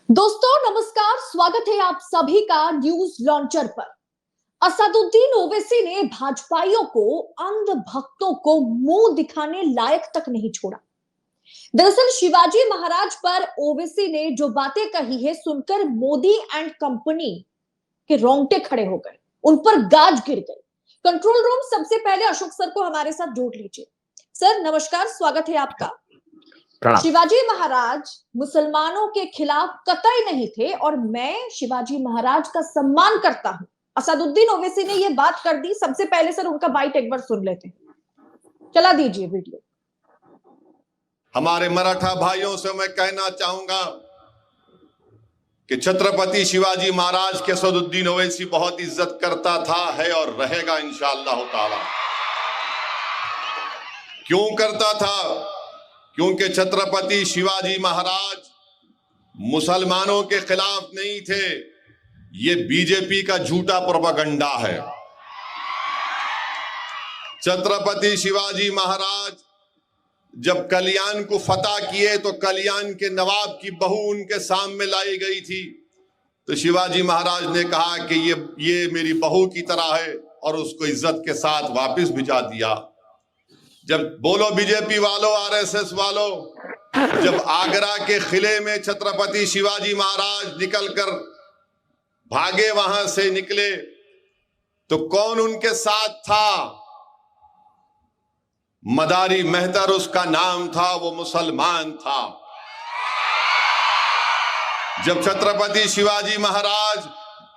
दोस्तों नमस्कार, स्वागत है आप सभी का न्यूज लॉन्चर पर। असदुद्दीन ओवैसी ने भाजपाइयों को, अंध भक्तों को मुंह दिखाने लायक तक नहीं छोड़ा। दरअसल शिवाजी महाराज पर ओवैसी ने जो बातें कही है सुनकर मोदी एंड कंपनी के रोंगटे खड़े हो गए, उन पर गाज गिर गई। कंट्रोल रूम, सबसे पहले अशोक सर को हमारे साथ जोड़ लीजिए। सर नमस्कार, स्वागत है आपका। प्रणाम। शिवाजी महाराज मुसलमानों के खिलाफ कतई नहीं थे और मैं शिवाजी महाराज का सम्मान करता हूं। असदुद्दीन ओवैसी ने यह बात कर दी। सबसे पहले सर उनका बाइट एक बार सुन लेते हैं, चला दीजिए वीडियो। हमारे मराठा भाइयों से मैं कहना चाहूंगा कि छत्रपति शिवाजी महाराज के असदुद्दीन ओवैसी बहुत इज्जत करता था, है और रहेगा इंशाअल्लाह ताला। क्यों करता था? क्योंकि छत्रपति शिवाजी महाराज मुसलमानों के खिलाफ नहीं थे। ये बीजेपी का झूठा प्रोपेगेंडा है। छत्रपति शिवाजी महाराज जब कल्याण को फतह किए तो कल्याण के नवाब की बहू उनके सामने लाई गई थी, तो शिवाजी महाराज ने कहा कि ये मेरी बहू की तरह है और उसको इज्जत के साथ वापस भिजा दिया। जब बोलो बीजेपी वालों, आरएसएस वालों, जब आगरा के किले में छत्रपति शिवाजी महाराज निकलकर भागे, वहां से निकले, तो कौन उनके साथ था? मदारी मेहतर उसका नाम था, वो मुसलमान था। जब छत्रपति शिवाजी महाराज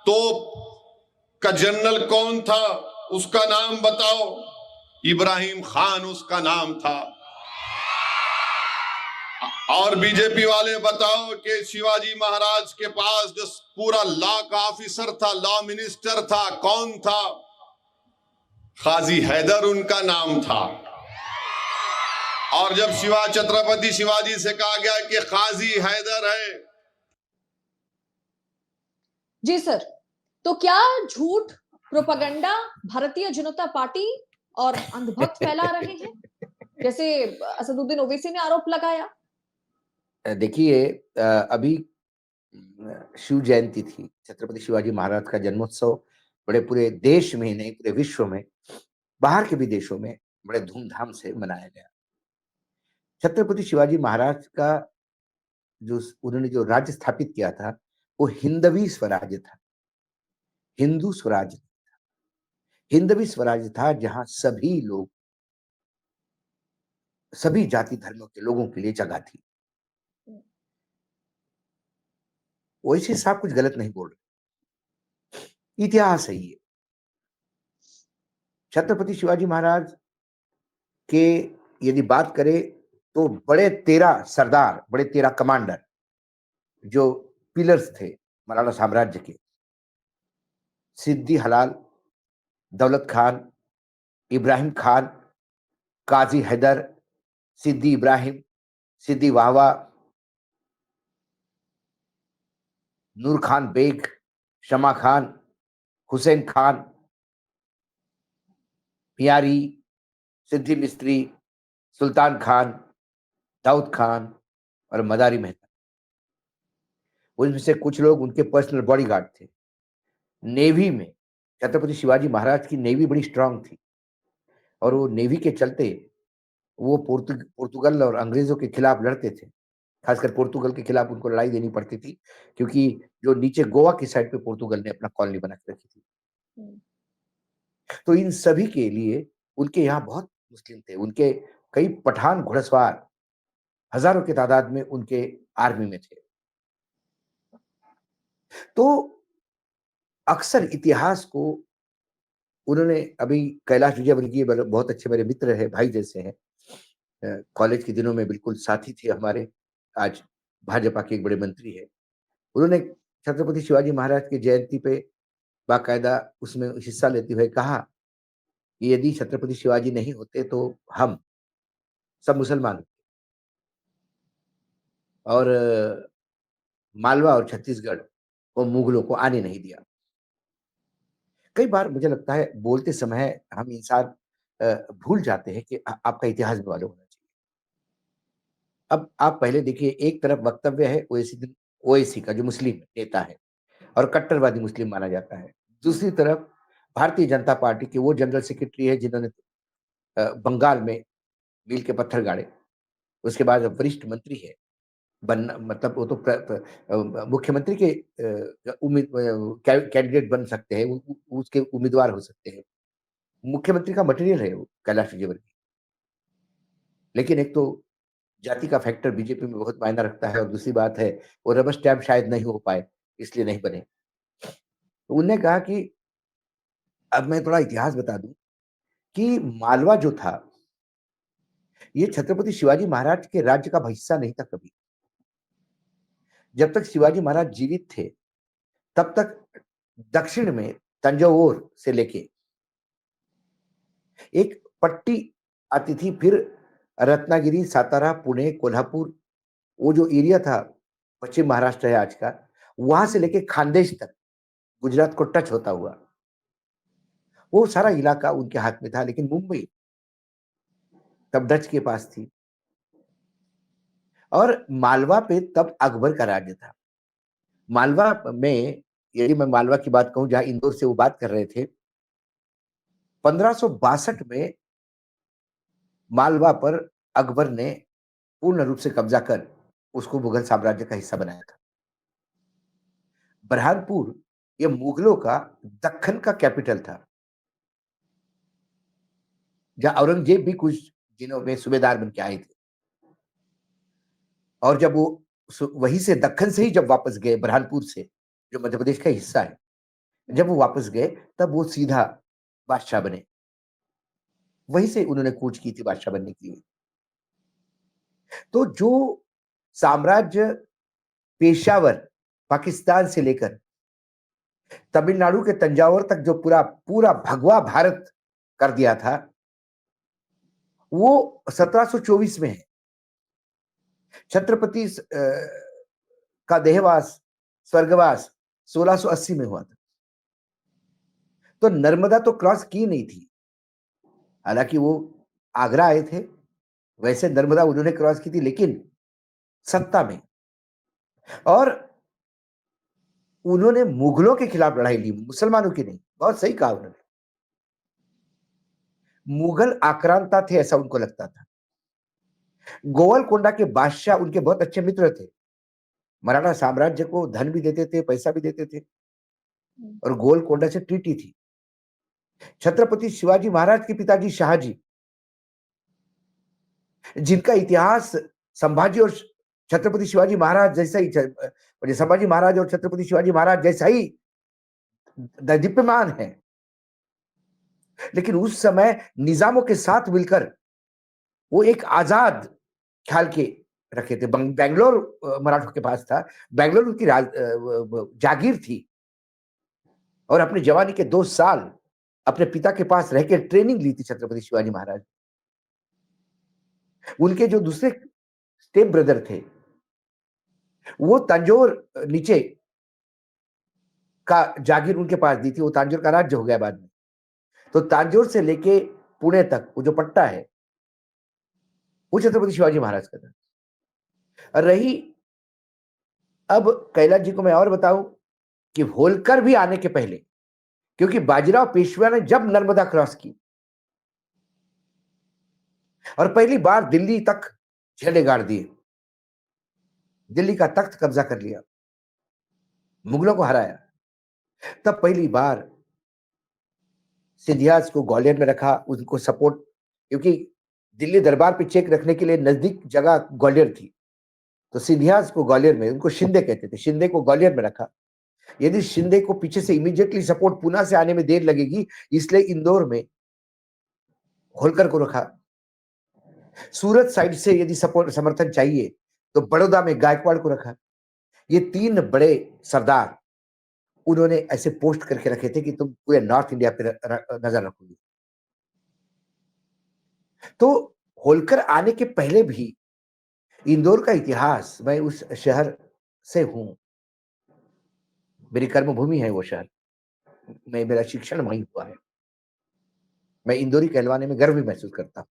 तोप का जनरल कौन था? उसका नाम बताओ। इब्राहिम खान उसका नाम था। और बीजेपी वाले बताओ कि शिवाजी महाराज के पास जो पूरा लॉ का ऑफिसर था, लॉ मिनिस्टर था, कौन था? काजी हैदर उनका नाम था। और जब छत्रपति शिवाजी से कहा गया कि काजी हैदर है। जी सर, तो क्या झूठ प्रोपेगेंडा भारतीय जनता पार्टी और अंधभक्त फैला रहे हैं, जैसे असदुद्दीन ओवैसी ने आरोप लगाया? देखिए, अभी शिव जयंती थी, छत्रपति शिवाजी महाराज का जन्मोत्सव बड़े पूरे देश में ही नहीं, पूरे विश्व में, बाहर के भी देशों में बड़े धूमधाम से मनाया गया। छत्रपति शिवाजी महाराज का उन्होंने जो राज्य स्थापित किया था वो हिंदवी स्वराज्य था, हिंदू स्वराज्य था। हिंदवी स्वराज्य था जहां सभी लोग, सभी जाति धर्मों के लोगों के लिए जगह थी। वैसे साहब कुछ गलत नहीं बोल रहे, इतिहास है ये। छत्रपति शिवाजी महाराज के यदि बात करें तो बड़े 13 सरदार, बड़े 13 कमांडर जो पिलर्स थे मराठा साम्राज्य के, सिद्दी हलाल, दौलत खान, इब्राहिम खान, काजी हैदर, सिद्दी इब्राहिम, सिद्दी वाहवा, नूर खान बेग, शमा खान, हुसैन खान, मियारी, सिद्दी मिस्त्री, सुल्तान खान, दाऊद खान और मदारी मेहता। उनमें से कुछ लोग उनके पर्सनल बॉडीगार्ड थे। नेवी में छत्रपति शिवाजी महाराज की नेवी बड़ी स्ट्रांग थी और वो नेवी के चलते वो पुर्तगाल और अंग्रेजों के खिलाफ लड़ते थे। खासकर पुर्तगाल के खिलाफ उनको लड़ाई देनी पड़ती थी, क्योंकि जो नीचे गोवा की साइड पे पुर्तगाल ने अपना कॉलोनी बना के रखी थी। तो इन सभी के लिए उनके यहाँ बहुत मुस्लिम थे। उनके कई पठान घुड़सवार हजारों की तादाद में उनके आर्मी में थे। तो अक्सर इतिहास को उन्होंने, अभी कैलाश विजयवर्गीय बहुत अच्छे मेरे मित्र है, भाई जैसे हैं, कॉलेज के दिनों में बिल्कुल साथी थे हमारे, आज भाजपा के एक बड़े मंत्री है। उन्होंने छत्रपति शिवाजी महाराज की जयंती पे बाकायदा उसमें हिस्सा लेते हुए कहा कि यदि छत्रपति शिवाजी नहीं होते तो हम सब मुसलमान होते और मालवा और छत्तीसगढ़ को मुगलों को आने नहीं दिया। कई बार मुझे लगता है बोलते समय हम इंसान भूल जाते हैं कि आपका इतिहास भी मालूम होना चाहिए। अब आप पहले देखिए, एक तरफ वक्तव्य है ओवैसी ओवैसी का, जो मुस्लिम नेता है और कट्टरवादी मुस्लिम माना जाता है। दूसरी तरफ भारतीय जनता पार्टी के वो जनरल सेक्रेटरी है जिन्होंने बंगाल में मील के पत्थर गाड़े। उसके बाद वरिष्ठ मंत्री है, बनना मतलब वो तो मुख्यमंत्री के कैंडिडेट बन सकते हैं, उसके उम्मीदवार हो सकते हैं। मुख्यमंत्री का मटेरियल है वो कैलाश विजयवर्गीय। लेकिन एक तो जाति का फैक्टर बीजेपी में बहुत मायना रखता है, और दूसरी बात है वो रबर स्टैम्प शायद नहीं हो पाए, इसलिए नहीं बने। तो उन्होंने कहा कि अब मैं थोड़ा इतिहास बता दूं कि मालवा जो था, ये छत्रपति शिवाजी महाराज के राज्य का हिस्सा नहीं था कभी। जब तक शिवाजी महाराज जीवित थे तब तक दक्षिण में तंजौर से लेके एक पट्टी आती थी, फिर रत्नागिरी, सातारा, पुणे, कोल्हापुर, वो जो एरिया था पश्चिम महाराष्ट्र है आज का, वहां से लेके खानदेश तक गुजरात को टच होता हुआ वो सारा इलाका उनके हाथ में था। लेकिन मुंबई तब डच के पास थी, और मालवा पे तब अकबर का राज्य था। मालवा में, यदि मैं मालवा की बात कहूं जहां इंदौर से वो बात कर रहे थे, 1562 में मालवा पर अकबर ने पूर्ण रूप से कब्जा कर उसको मुगल साम्राज्य का हिस्सा बनाया था। बुरहानपुर ये मुगलों का दक्कन का कैपिटल था, जहां औरंगजेब भी कुछ दिनों में सूबेदार बन के आए थे। और जब वो वहीं से दक्कन से ही जब वापस गए, बुरहानपुर से, जो मध्य प्रदेश का हिस्सा है, जब वो वापस गए तब वो सीधा बादशाह बने। वहीं से उन्होंने कूच की थी बादशाह बनने के लिए। तो जो साम्राज्य पेशावर पाकिस्तान से लेकर तमिलनाडु के तंजावुर तक जो पूरा पूरा भगवा भारत कर दिया था, वो 1724 में है। छत्रपति का देहवास, स्वर्गवास 1680 में हुआ था। तो नर्मदा तो क्रॉस की नहीं थी, हालांकि वो आगरा आए थे, वैसे नर्मदा उन्होंने क्रॉस की थी, लेकिन सत्ता में। और उन्होंने मुगलों के खिलाफ लड़ाई ली, मुसलमानों की नहीं। बहुत सही कहा उन्होंने। मुगल आक्रांता थे ऐसा उनको लगता था। गोवलकोंडा के बादशाह उनके बहुत अच्छे मित्र थे, मराठा साम्राज्य को धन भी देते थे, पैसा भी देते थे, और गोवलकोंडा से ट्रीटी थी। छत्रपति शिवाजी महाराज के पिताजी शाहजी, जिनका इतिहास संभाजी और छत्रपति शिवाजी महाराज जैसा ही, संभाजी महाराज और छत्रपति शिवाजी महाराज जैसा ही दीप्यमान है, लेकिन उस समय निजामों के साथ मिलकर वो एक आजाद ख्याल के रखे थे। बेंगलोर मराठों के पास था, बेंगलोर उनकी जागीर थी, और अपनी जवानी के 2 साल अपने पिता के पास रह के ट्रेनिंग ली थी छत्रपति शिवाजी महाराज। उनके जो दूसरे स्टेप ब्रदर थे, वो तंजौर नीचे का जागीर उनके पास दी थी, वो तंजौर का राज्य हो गया बाद में। तो तंजौर से लेके पुणे तक वो जो पट्टा है, वो छत्रपति शिवाजी महाराज का था। रही, अब कैलाश जी को मैं और बताऊं कि होलकर भी आने के पहले, क्योंकि बाजीराव पेशवा ने जब नर्मदा क्रॉस की और पहली बार दिल्ली तक झंडे गाड़ दिए, दिल्ली का तख्त कब्जा कर लिया, मुगलों को हराया, तब पहली बार सिंधियाज को ग्वालियर में रखा, उनको सपोर्ट, क्योंकि दिल्ली दरबार पे चेक रखने के लिए नजदीक जगह ग्वालियर थी, तो सिंधियाज को ग्वालियर में, उनको शिंदे कहते थे, शिंदे को ग्वालियर में रखा। यदि शिंदे को पीछे से इमीडिएटली सपोर्ट पुणे से आने में देर लगेगी, इसलिए इंदौर में होलकर को रखा। सूरत साइड से यदि सपोर्ट समर्थन चाहिए तो बड़ौदा में गायकवाड़ को रखा। ये 3 बड़े सरदार उन्होंने ऐसे पोस्ट करके रखे थे कि तुम पूरे नॉर्थ इंडिया पे नजर रखोगे। तो होलकर आने के पहले भी इंदौर का इतिहास, मैं उस शहर से हूं, मेरी कर्मभूमि है वो शहर, मेरा शिक्षण वहीं हुआ है, मैं इंदौरी कहलवाने में गर्व भी महसूस करता हूं।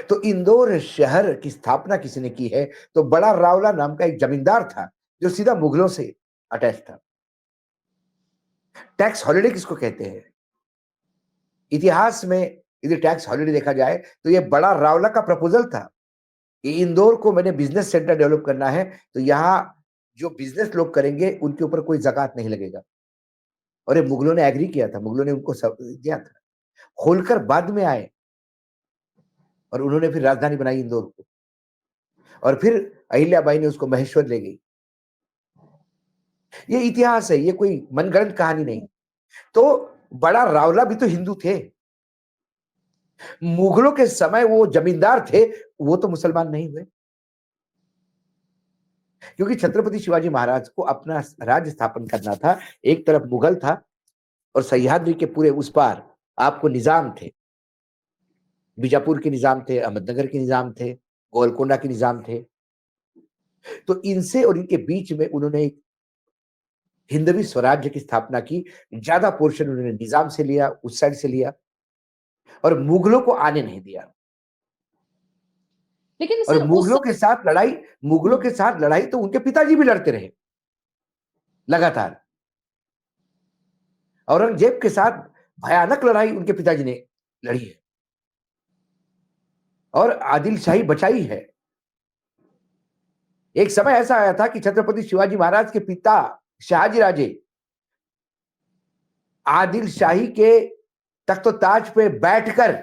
तो इंदौर शहर की स्थापना किसने की है? तो बड़ा रावला नाम का एक जमींदार था, जो सीधा मुगलों से अटैच था। टैक्स हॉलिडे किसको कहते हैं? इतिहास में यदि टैक्स हॉलिडे देखा जाए तो ये बड़ा रावला का प्रपोजल था कि इंदौर को मैंने बिजनेस सेंटर डेवलप करना है, तो यहाँ जो बिजनेस लोग करेंगे उनके ऊपर कोई ज़कात नहीं लगेगा। और ये मुगलों ने एग्री किया था, मुगलों ने उनको सब दिया था। होलकर बाद में आए और उन्होंने फिर राजधानी बनाई इंदौर को, और फिर अहिल्याबाई ने उसको महेश्वर ले गई। ये इतिहास है, ये कोई मनगढ़ंत कहानी नहीं। तो बड़ा रावला भी तो हिंदू थे। मुगलों के समय वो जमींदार थे, वो तो मुसलमान नहीं हुए, क्योंकि छत्रपति शिवाजी महाराज को अपना राज्य स्थापन करना था। एक तरफ मुगल था और सह्याद्री के पूरे उस पार आपको निजाम थे, बीजापुर के निजाम थे, अहमदनगर के निजाम थे, गोलकोंडा के निजाम थे। तो इनसे और इनके बीच में उन्होंने एक हिंदवी स्वराज्य की स्थापना की। ज्यादा पोर्शन उन्होंने निजाम से लिया, उस साइड से लिया, और मुगलों को आने नहीं दिया। लेकिन और सर मुगलों के साथ लड़ाई तो उनके पिताजी भी लड़ते रहे लगातार। औरंगजेब के साथ भयानक लड़ाई उनके पिताजी ने लड़ी है और आदिल शाही बचाई है। एक समय ऐसा आया था कि छत्रपति शिवाजी महाराज के पिता शहाजी राजे आदिल शाही के तख्तोताज पे बैठकर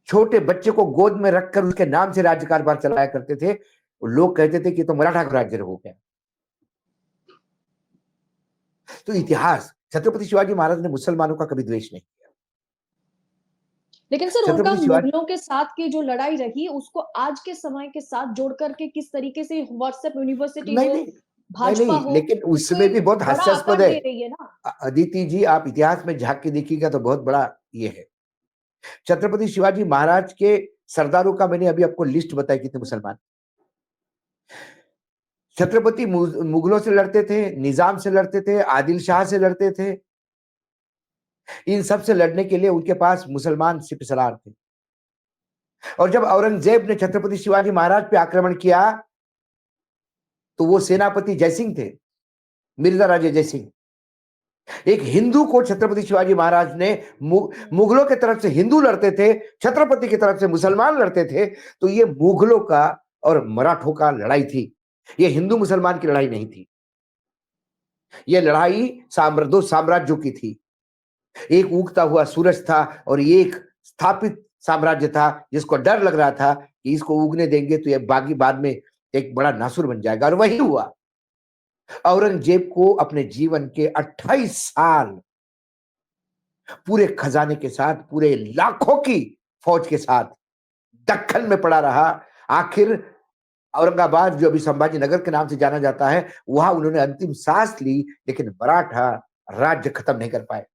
छोटे बच्चे को गोद में रखकर उसके नाम से राज्य कारभार चलाया करते थे। लोग कहते थे कि तो मराठा का राज्य हो गया। तो इतिहास, छत्रपति शिवाजी महाराज ने मुसलमानों का कभी द्वेष नहीं किया। लेकिन सर उनका छत्रपति शिवाजी मुगलों के साथ की जो लड़ाई रही उसको आज के समय के साथ जोड़ करके किस तरीके से व्हाट्सएप यूनिवर्सिटी नहीं हो, नहीं भाजपा नहीं, हो, लेकिन उसमें भी बहुत बड़ा हास्यास्पद आकार है ले रही है ना। अदिति जी, आप इतिहास में झांक के देखिएगा तो बहुत बड़ा ये है। छत्रपति शिवाजी महाराज के सरदारों का मैंने अभी आपको लिस्ट बताई कितने मुसलमान। छत्रपति मुगलों से लड़ते थे, निजाम से लड़ते थे, आदिल शाह से लड़ते थे। इन सब से लड़ने के लिए उनके पास मुसलमान सिपहसालार थे। और जब औरंगजेब ने छत्रपति शिवाजी महाराज पे आक्रमण किया तो वो सेनापति जयसिंह थे, मिर्जा राजे जयसिंह। एक हिंदू को छत्रपति शिवाजी महाराज ने मुगलों के तरफ से हिंदू लड़ते थे, छत्रपति की तरफ से मुसलमान लड़ते थे। तो ये मुगलों का और मराठों का लड़ाई थी, ये हिंदू मुसलमान की लड़ाई नहीं थी। ये लड़ाई दो साम्राज्यों की थी। एक उगता हुआ सूरज था और एक स्थापित साम्राज्य था जिसको डर लग रहा था कि इसको उगने देंगे तो ये बागी बाद में एक बड़ा नासुर बन जाएगा। और वही हुआ। औरंगजेब को अपने जीवन के 28 साल पूरे खजाने के साथ, पूरे लाखों की फौज के साथ दक्खन में पड़ा रहा। आखिर औरंगाबाद, जो अभी संभाजी नगर के नाम से जाना जाता है, वहां उन्होंने अंतिम सांस ली, लेकिन मराठा राज्य खत्म नहीं कर पाए।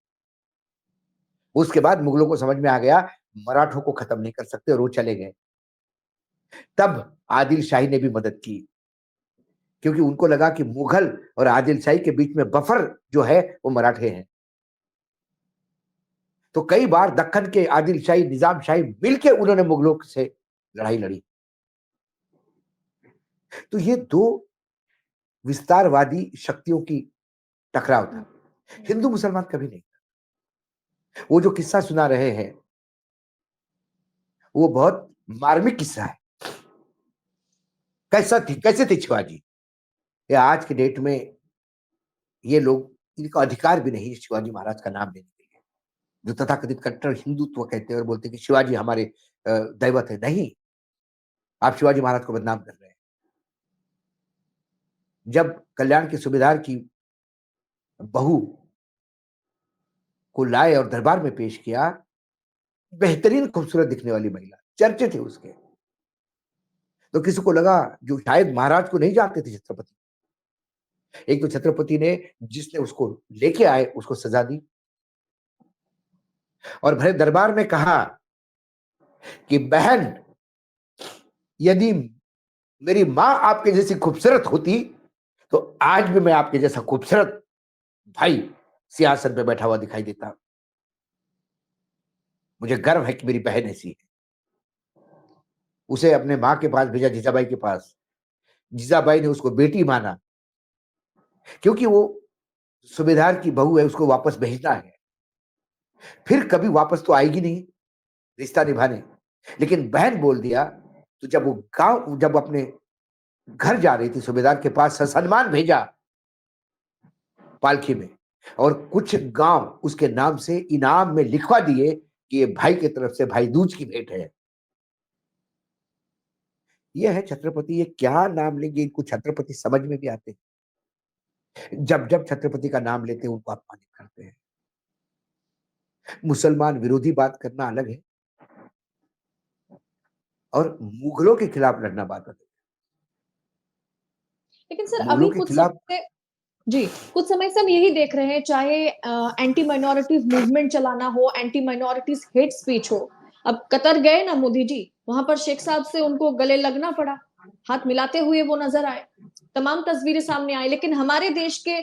उसके बाद मुगलों को समझ में आ गया मराठों को खत्म नहीं कर सकते और वो चले गए। तब आदिल शाही ने भी मदद की, क्योंकि उनको लगा कि मुगल और आदिल शाही के बीच में बफर जो है वो मराठे हैं। तो कई बार दक्कन के आदिल शाही, निजाम शाही मिलकर उन्होंने मुगलों से लड़ाई लड़ी। तो ये दो विस्तारवादी शक्तियों की टकराव था, हिंदू मुसलमान कभी नहीं। वो जो किस्सा सुना रहे हैं वो बहुत मार्मिक किस्सा है। कैसे थे शिवाजी? या आज के डेट में ये लोग, इनका अधिकार भी नहीं शिवाजी महाराज का नाम लेने के लिए। जो तथाकथित कट्टर हिंदुत्व कहते हैं और बोलते हैं कि शिवाजी हमारे दैवत है, नहीं, आप शिवाजी महाराज को बदनाम कर रहे हैं। जब कल्याण के सूबेदार की बहू को लाए और दरबार में पेश किया, बेहतरीन खूबसूरत दिखने वाली महिला, चर्चे थे उसके। तो किसी को लगा जो शायद महाराज को नहीं जानते थे छत्रपति, एक तो छत्रपति ने जिसने उसको लेके आए उसको सजा दी और भरे दरबार में कहा कि बहन, यदि मेरी मां आपके जैसी खूबसूरत होती तो आज भी मैं आपके जैसा खूबसूरत भाई सिंहासन पे बैठा हुआ दिखाई देता। मुझे गर्व है कि मेरी बहन ऐसी है। उसे अपने मां के पास भेजा, जीजाबाई के पास। जीजाबाई ने उसको बेटी माना, क्योंकि वो सूबेदार की बहू है, उसको वापस भेजना है। फिर कभी वापस तो आएगी नहीं रिश्ता निभाने, लेकिन बहन बोल दिया। तो जब वो गांव, जब अपने घर जा रही थी, सूबेदार के पास ससम्मान भेजा पालकी में, और कुछ गांव उसके नाम से इनाम में लिखवा दिए कि ये भाई की तरफ से भाई दूज की भेंट है। ये है छत्रपति। ये क्या नाम लेंगे, इनको छत्रपति समझ में भी आते हैं। जब जब छत्रपति का नाम लेते हैं उनको अपमानित करते हैं। मुसलमान विरोधी बात करना अलग है, और मुगलों के खिलाफ लड़ना बात अलग लेकिन सर है। अभी मुगलों के कुछ खिलाफ समय से जी कुछ समय से हम यही देख रहे हैं, चाहे एंटी माइनॉरिटीज मूवमेंट चलाना हो, एंटी माइनॉरिटीज हेट स्पीच हो। अब कतर गए ना मोदी जी, वहां पर शेख साहब से उनको गले लगना पड़ा, हाथ मिलाते हुए वो नजर आए, तमाम तस्वीरें सामने आई। लेकिन हमारे देश के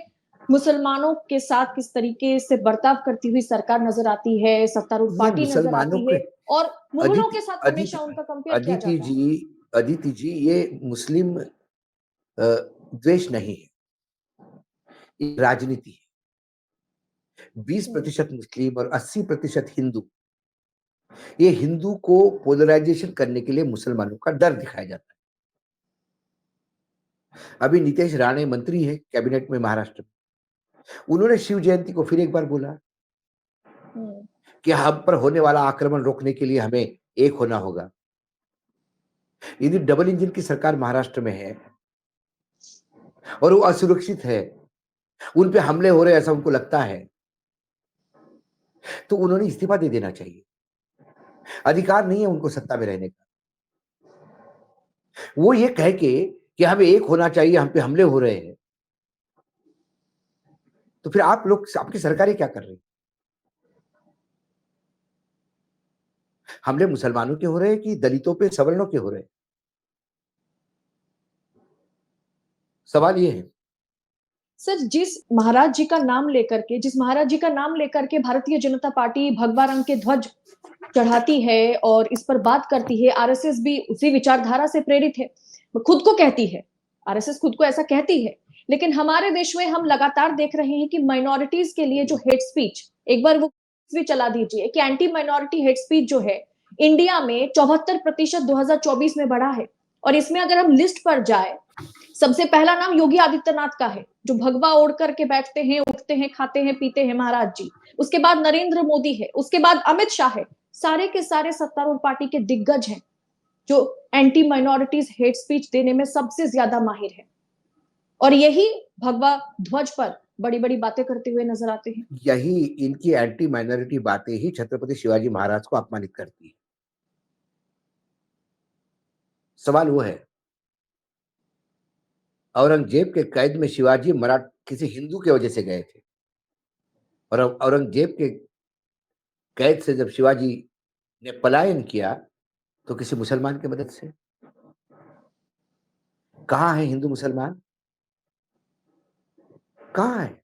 मुसलमानों के साथ किस तरीके से बर्ताव करती हुई सरकार नजर आती है, सत्तारूढ़ ये पार्टी नजर मुसलमानों आती के, है, और मुगलों अदिति के साथ अदिति हमेशा उनका कंपेयर किया अदिति जाता है। जी अदिति जी, ये मुस्लिम द्वेष नहीं है, ये राजनीति है। 20% मुस्लिम और 80% हिंदू। ये हिंदू को पोलराइजेशन करने के लिए मुसलमानों का डर दिखाया जाता है। अभी नीतीश राणे मंत्री है कैबिनेट में महाराष्ट्र में, उन्होंने शिव जयंती को फिर एक बार बोला हम्म, कि हम पर होने वाला आक्रमण रोकने के लिए हमें एक होना होगा। यदि डबल इंजन की सरकार महाराष्ट्र में है और वो असुरक्षित है, उन पे हमले हो रहे ऐसा उनको लगता है, तो उन्होंने इस्तीफा दे देना चाहिए। अधिकार नहीं है उनको सत्ता में रहने का। वो ये कह के कि हमें एक होना चाहिए, हम पे हमले हो रहे हैं, तो फिर आप लोग, आपकी सरकारें क्या कर रही? हमले मुसलमानों के हो रहे हैं कि दलितों पे, सवर्णों के हो रहे हैं? सवाल ये है। सर जिस महाराज जी का नाम लेकर के भारतीय जनता पार्टी भगवा रंग के ध्वज चढ़ाती है और इस पर बात करती है, आरएसएस भी उसी विचारधारा से प्रेरित है, वो खुद को कहती है, आरएसएस खुद को ऐसा कहती है। लेकिन हमारे देश में हम लगातार देख रहे हैं कि माइनॉरिटीज के लिए जो हेट स्पीच, एक बार वो भी चला दीजिए कि एंटी माइनॉरिटी हेट स्पीच जो है इंडिया में 74% 2024 में बढ़ा है। और इसमें अगर हम लिस्ट पर जाए, सबसे पहला नाम योगी आदित्यनाथ का है, जो भगवा ओढ़ करके बैठते हैं, उठते हैं, खाते हैं, पीते हैं महाराज जी। उसके बाद नरेंद्र मोदी है, उसके बाद अमित शाह है। सारे के सारे सत्तारूढ़ पार्टी के दिग्गज हैं जो एंटी माइनॉरिटीज हेट स्पीच देने में सबसे ज्यादा माहिर है, और यही भगवा ध्वज पर बड़ी बड़ी बातें करते हुए नजर आते हैं। यही इनकी एंटी माइनॉरिटी बातें ही छत्रपति शिवाजी महाराज को अपमानित करती है। सवाल वो है, औरंगजेब के कैद में शिवाजी मराठ किसी हिंदू की वजह से गए थे, और औरंगजेब के कैद से जब शिवाजी ने पलायन किया तो किसी मुसलमान की मदद से। कहाँ है हिंदू मुसलमान? कहाँ है?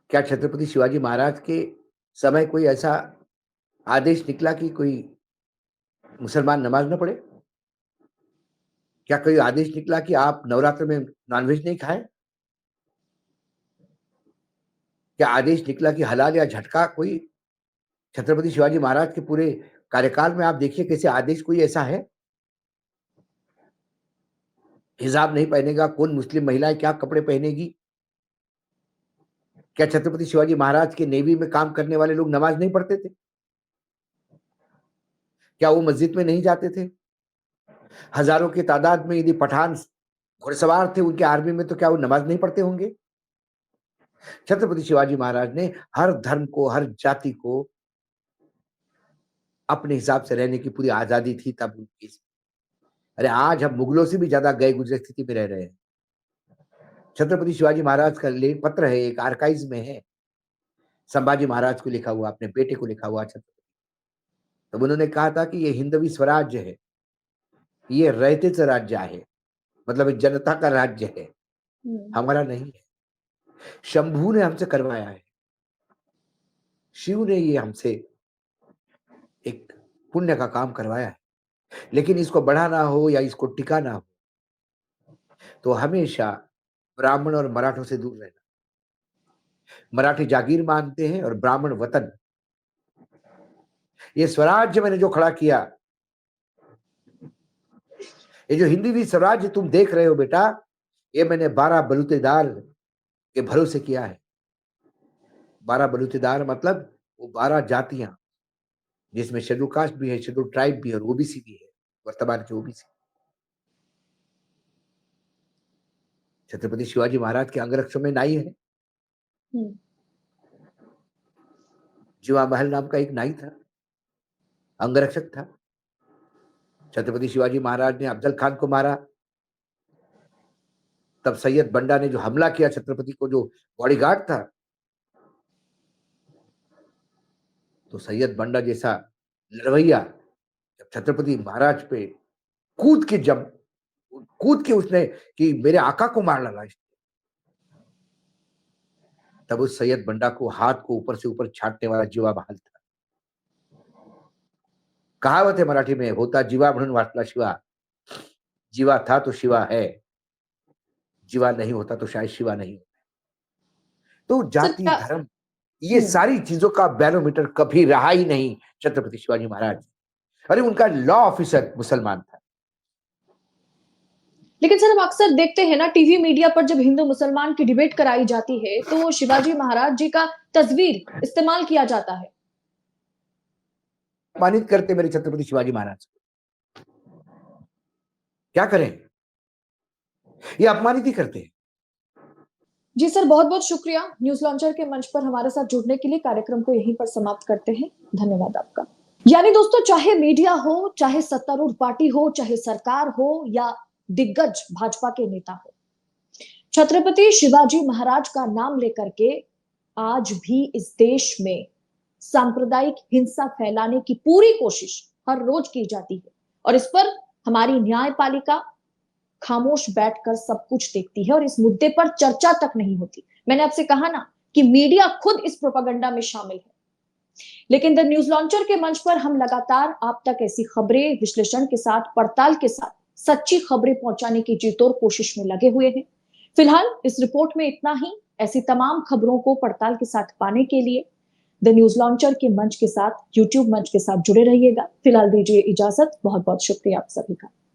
क्या छत्रपति शिवाजी महाराज के समय कोई ऐसा आदेश निकला कि कोई मुसलमान नमाज न पढ़े? क्या कोई आदेश निकला कि आप नवरात्र में नॉनवेज नहीं खाएं? क्या आदेश निकला कि हलाल या झटका कोई? छत्रपति शिवाजी महाराज के पूरे कार्यकाल में आप देखिए कैसे आदेश कोई ऐसा है? हिजाब नहीं पहनेगा, कौन मुस्लिम महिलाएं क्या कपड़े पहनेगी? क्या छत्रपति शिवाजी महाराज के नेवी में काम करने वाले लोग नमाज नहीं पढ़ते थे? क्या वो मस्जिद में नहीं जाते थे? हजारों की तादाद में यदि पठान घुड़सवार थे उनके आर्मी में, तो क्या वो नमाज नहीं पढ़ते होंगे? छत्रपति शिवाजी महाराज ने हर धर्म को, हर जाति को अपने हिसाब से रहने की पूरी आजादी थी तब उनकी। अरे आज हम मुगलों से भी ज्यादा गए गुजरे स्थिति में रह रहे हैं। छत्रपति शिवाजी महाराज का लेख पत्र है, एक आर्काइव्स में है, संभाजी महाराज को लिखा हुआ, अपने बेटे को लिखा हुआ छत्रपति। तब उन्होंने कहा था कि ये हिंदवी स्वराज्य है, ये रयतेच राज्य है, मतलब जनता का राज्य है, हमारा नहीं है। शंभू ने हमसे करवाया है, शिव ने ये हमसे एक पुण्य का काम करवाया है, लेकिन इसको बढ़ाना हो या इसको टिकाना हो, तो हमेशा ब्राह्मण और मराठों से दूर रहना। मराठी जागीर मानते हैं और ब्राह्मण वतन। ये स्वराज्य मैंने जो खड़ा किया, ये जो हिंदवी स्वराज्य तुम देख रहे हो बेटा, ये मैंने 12 बलूतेदार के भरोसे किया है। 12 बलूतेदार मतलब वो 12 जातियां, जिसमें शेड्यूल कास्ट भी है, शेड्यूल ट्राइब भी है और ओबीसी भी है, वर्तमान के ओबीसी। छत्रपति शिवाजी महाराज के अंगरक्षों में नाई है। हम्म, जीवा महल नाम का एक नाई था, अंगरक्षक था। छत्रपति शिवाजी महाराज ने अफजल खान को मारा, तब सैयद बंडा ने जो हमला किया छत्रपति को, जो बॉडीगार्ड था, तो सैयद बंडा जैसा लड़वैया जब छत्रपति महाराज पे कूद के उसने कि मेरे आका को मार डाला, तब उस सैयद बंडा को हाथ को ऊपर से ऊपर छाटने वाला जीवा बहाल था। कहावत है मराठी में, होता जीवा म्हणून वाटला शिवा। जीवा था तो शिवा है, जीवा नहीं होता तो शायद शिवा नहीं होता। तो जाति धर्म ये सारी चीजों का बैरोमीटर कभी रहा ही नहीं छत्रपति शिवाजी महाराज। अरे उनका लॉ ऑफिसर मुसलमान था। लेकिन सर हम अक्सर देखते हैं ना टीवी मीडिया पर जब हिंदू मुसलमान की डिबेट कराई जाती है तो शिवाजी महाराज जी का तस्वीर इस्तेमाल किया जाता है। अपमानित करते मेरे छत्रपति शिवाजी महाराज, क्या करें, ये अपमानित ही करते हैं। जी सर, बहुत बहुत शुक्रिया न्यूज लॉन्चर के मंच पर हमारे साथ जुड़ने के लिए। कार्यक्रम को यहीं पर समाप्त करते हैं। धन्यवाद आपका। यानी दोस्तों, चाहे मीडिया हो, चाहे सत्तारूढ़ पार्टी हो, चाहे सरकार हो या दिग्गज भाजपा के नेता हो, छत्रपति शिवाजी महाराज का नाम लेकर के आज भी इस देश में सांप्रदायिक हिंसा फैलाने की पूरी कोशिश हर रोज की जाती है और इस पर हमारी न्यायपालिका खामोश बैठकर सब कुछ देखती है और इस मुद्दे पर चर्चा तक नहीं होती। मैंने आपसे कहा ना कि मीडिया खुद इस प्रोपेगेंडा में शामिल है, लेकिन द न्यूज लॉन्चर के मंच पर हम लगातार आप तक ऐसी खबरें विश्लेषण के साथ, पड़ताल के साथ सच्ची खबरें पहुंचाने की जी तोड़ कोशिश में लगे हुए हैं। फिलहाल इस रिपोर्ट में इतना ही। ऐसी तमाम खबरों को पड़ताल के साथ पाने के लिए द न्यूज लॉन्चर के मंच के साथ, यूट्यूब मंच के साथ जुड़े रहिएगा। फिलहाल दीजिए इजाजत। बहुत बहुत शुक्रिया आप सभी का।